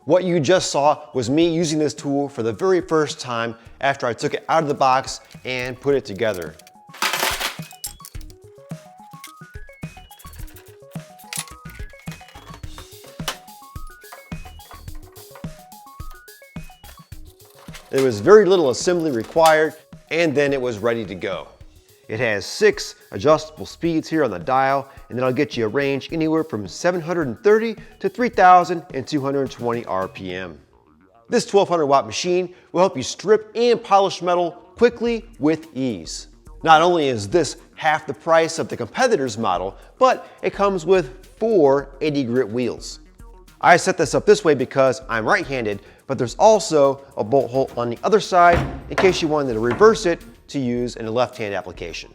What you just saw was me using this tool for the very first time after I took it out of the box and put it together. There was very little assembly required, and then it was ready to go. It has 6 adjustable speeds here on the dial, and that'll get you a range anywhere from 730 to 3,220 RPM. This 1200 watt machine will help you strip and polish metal quickly with ease. Not only is this half the price of the competitor's model, but it comes with 4 80 grit wheels. I set this up this way because I'm right-handed, but there's also a bolt hole on the other side in case you wanted to reverse it to use in a left-hand application.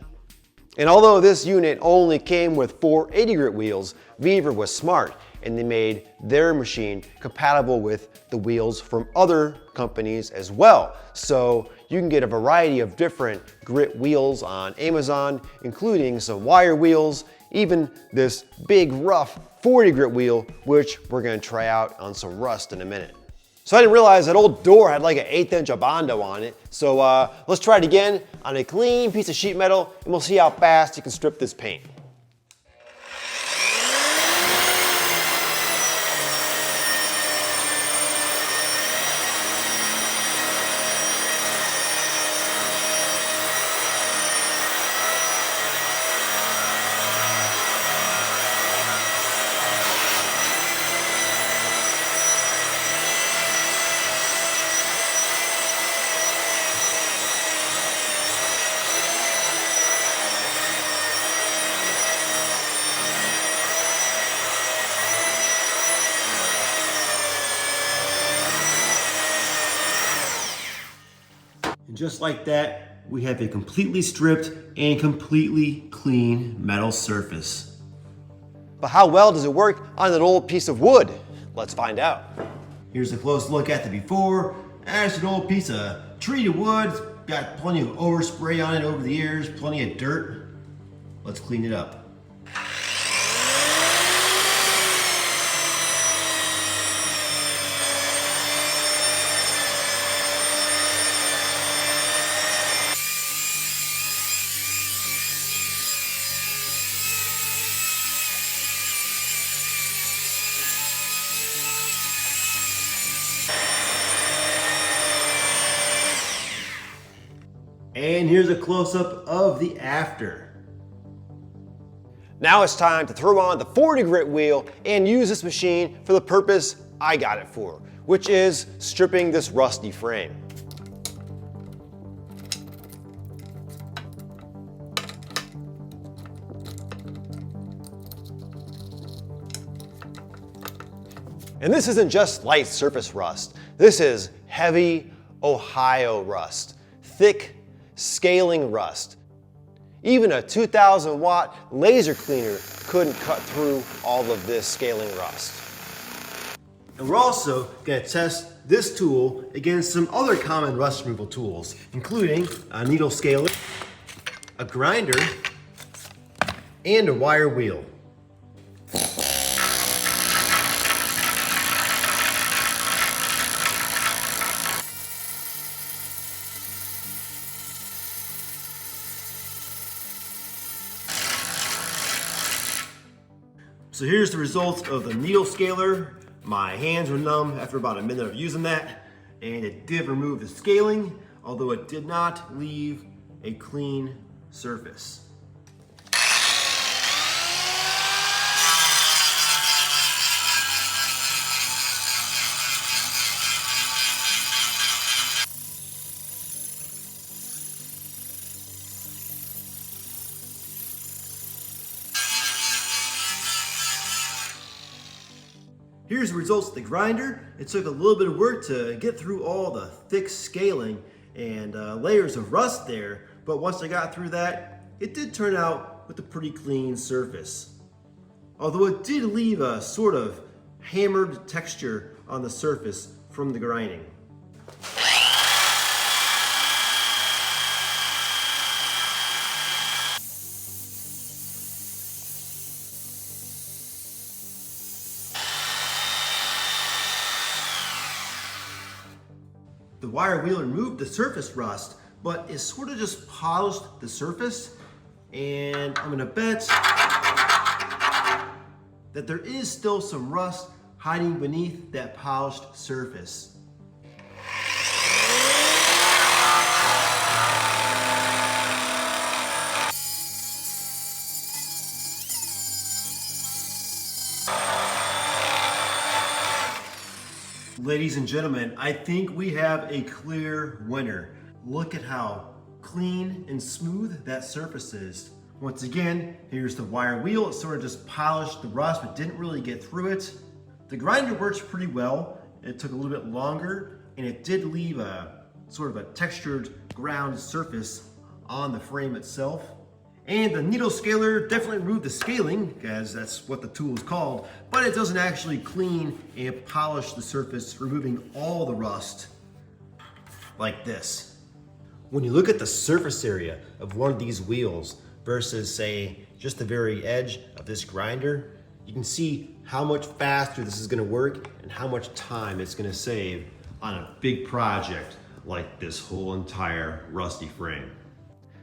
And although this unit only came with 4 80 grit wheels, Vevor was smart and they made their machine compatible with the wheels from other companies as well. So you can get a variety of different grit wheels on Amazon, including some wire wheels, even this big rough 40 grit wheel, which we're gonna try out on some rust in a minute. So I didn't realize that old door had like an 1/8 inch Abondo on it. So let's try it again on a clean piece of sheet metal and we'll see how fast you can strip this paint. And just like that, we have a completely stripped and completely clean metal surface. But how well does it work on an old piece of wood? Let's find out. Here's a close look at the before. That's an old piece of treated wood. Got plenty of overspray on it over the years, plenty of dirt. Let's clean it up. And here's a close-up of the after. Now it's time to throw on the 40 grit wheel and use this machine for the purpose I got it for, which is stripping this rusty frame. And this isn't just light surface rust. This is heavy Ohio rust, thick scaling rust. Even a 2,000 watt laser cleaner couldn't cut through all of this scaling rust. And we're also going to test this tool against some other common rust removal tools, including a needle scaler, a grinder, and a wire wheel. So here's the results of the needle scaler. My hands were numb after about a minute of using that, and it did remove the scaling, although it did not leave a clean surface. Here's the results of the grinder. It took a little bit of work to get through all the thick scaling and layers of rust there, but once I got through that, it did turn out with a pretty clean surface. Although it did leave a sort of hammered texture on the surface from the grinding. The wire wheel removed the surface rust, but it sort of just polished the surface, and I'm gonna bet that there is still some rust hiding beneath that polished surface. Ladies and gentlemen, I think we have a clear winner. Look at how clean and smooth that surface is. Once again, here's the wire wheel. It sort of just polished the rust, but didn't really get through it. The grinder works pretty well. It took a little bit longer, and it did leave a sort of a textured ground surface on the frame itself. And the needle scaler definitely removed the scaling, as that's what the tool is called, but it doesn't actually clean and polish the surface, removing all the rust like this. When you look at the surface area of one of these wheels versus, say, just the very edge of this grinder, you can see how much faster this is gonna work and how much time it's gonna save on a big project like this whole entire rusty frame.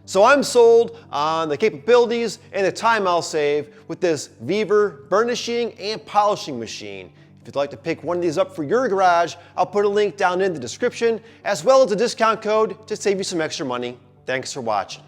So I'm sold on the capabilities and the time I'll save with this Vevor burnishing and polishing machine. If you'd like to pick one of these up for your garage, I'll put a link down in the description, as well as a discount code to save you some extra money. Thanks for watching.